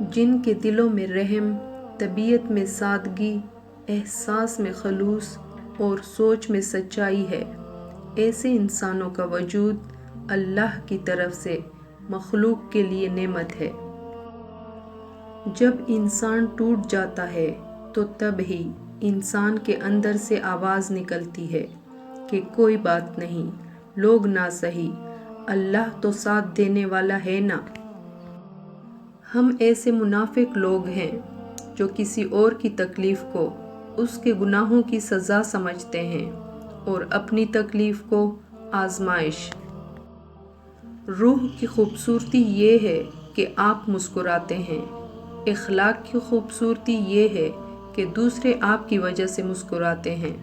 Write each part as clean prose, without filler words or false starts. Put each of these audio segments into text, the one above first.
جن کے دلوں میں رحم، طبیعت میں سادگی، احساس میں خلوص اور سوچ میں سچائی ہے، ایسے انسانوں کا وجود اللہ کی طرف سے مخلوق کے لیے نعمت ہے۔ جب انسان ٹوٹ جاتا ہے تو تب ہی انسان کے اندر سے آواز نکلتی ہے کہ کوئی بات نہیں، لوگ نہ سہی، اللہ تو ساتھ دینے والا ہے نا۔ ہم ایسے منافق لوگ ہیں جو کسی اور کی تکلیف کو اس کے گناہوں کی سزا سمجھتے ہیں اور اپنی تکلیف کو آزمائش۔ روح کی خوبصورتی یہ ہے کہ آپ مسکراتے ہیں، اخلاق کی خوبصورتی یہ ہے کہ دوسرے آپ کی وجہ سے مسکراتے ہیں۔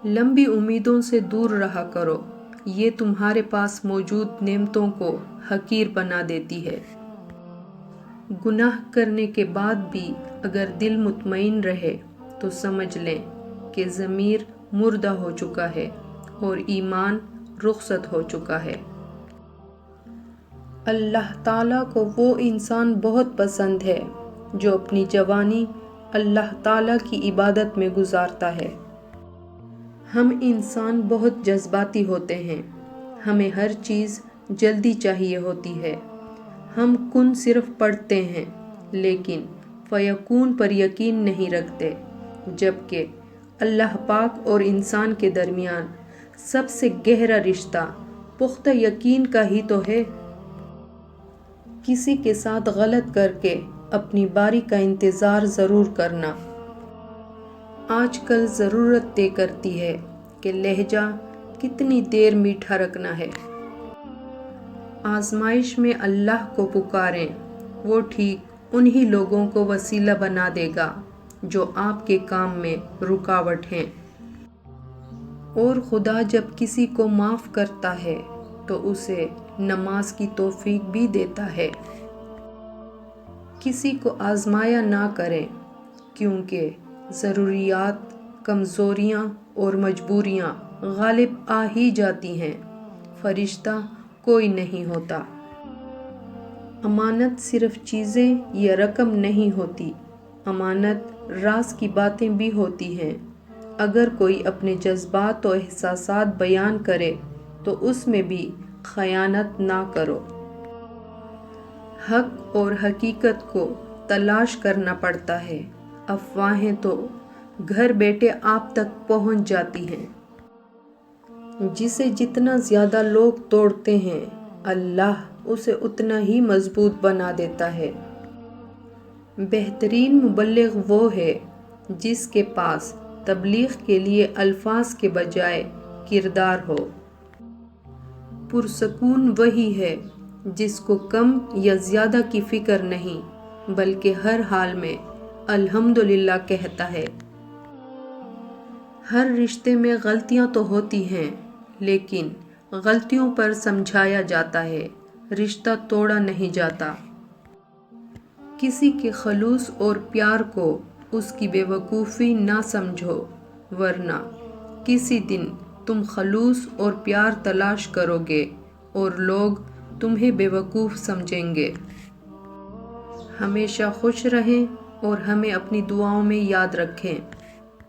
لمبی امیدوں سے دور رہا کرو، یہ تمہارے پاس موجود نعمتوں کو حقیر بنا دیتی ہے۔ گناہ کرنے کے بعد بھی اگر دل مطمئن رہے تو سمجھ لیں کہ ضمیر مردہ ہو چکا ہے اور ایمان رخصت ہو چکا ہے۔ اللہ تعالیٰ کو وہ انسان بہت پسند ہے جو اپنی جوانی اللہ تعالیٰ کی عبادت میں گزارتا ہے۔ ہم انسان بہت جذباتی ہوتے ہیں، ہمیں ہر چیز جلدی چاہیے ہوتی ہے۔ ہم کن صرف پڑھتے ہیں لیکن فیکون پر یقین نہیں رکھتے، جبکہ اللہ پاک اور انسان کے درمیان سب سے گہرا رشتہ پختہ یقین کا ہی تو ہے۔ کسی کے ساتھ غلط کر کے اپنی باری کا انتظار ضرور کرنا۔ آج کل ضرورت طے کرتی ہے کہ لہجہ کتنی دیر میٹھا رکھنا ہے۔ آزمائش میں اللہ کو پکاریں، وہ ٹھیک انہی لوگوں کو وسیلہ بنا دے گا جو آپ کے کام میں رکاوٹ ہیں۔ اور خدا جب کسی کو معاف کرتا ہے تو اسے نماز کی توفیق بھی دیتا ہے۔ کسی کو آزمایا نہ کریں، کیونکہ ضروریات، کمزوریاں اور مجبوریاں غالب آ ہی جاتی ہیں، فرشتہ کوئی نہیں ہوتا۔ امانت صرف چیزیں یا رقم نہیں ہوتی، امانت راز کی باتیں بھی ہوتی ہیں۔ اگر کوئی اپنے جذبات و احساسات بیان کرے تو اس میں بھی خیانت نہ کرو۔ حق اور حقیقت کو تلاش کرنا پڑتا ہے، افواہیں تو گھر بیٹھے آپ تک پہنچ جاتی ہیں۔ جسے جتنا زیادہ لوگ توڑتے ہیں، اللہ اسے اتنا ہی مضبوط بنا دیتا ہے۔ بہترین مبلغ وہ ہے جس کے پاس تبلیغ کے لیے الفاظ کے بجائے کردار ہو۔ پرسکون وہی ہے جس کو کم یا زیادہ کی فکر نہیں، بلکہ ہر حال میں الحمدللہ کہتا ہے۔ ہر رشتے میں غلطیاں تو ہوتی ہیں، لیکن غلطیوں پر سمجھایا جاتا ہے، رشتہ توڑا نہیں جاتا۔ کسی کے خلوص اور پیار کو اس کی بے وقوفی نہ سمجھو، ورنہ کسی دن تم خلوص اور پیار تلاش کرو گے اور لوگ تمہیں بے وقوف سمجھیں گے۔ ہمیشہ خوش رہیں اور ہمیں اپنی دعاؤں میں یاد رکھیں۔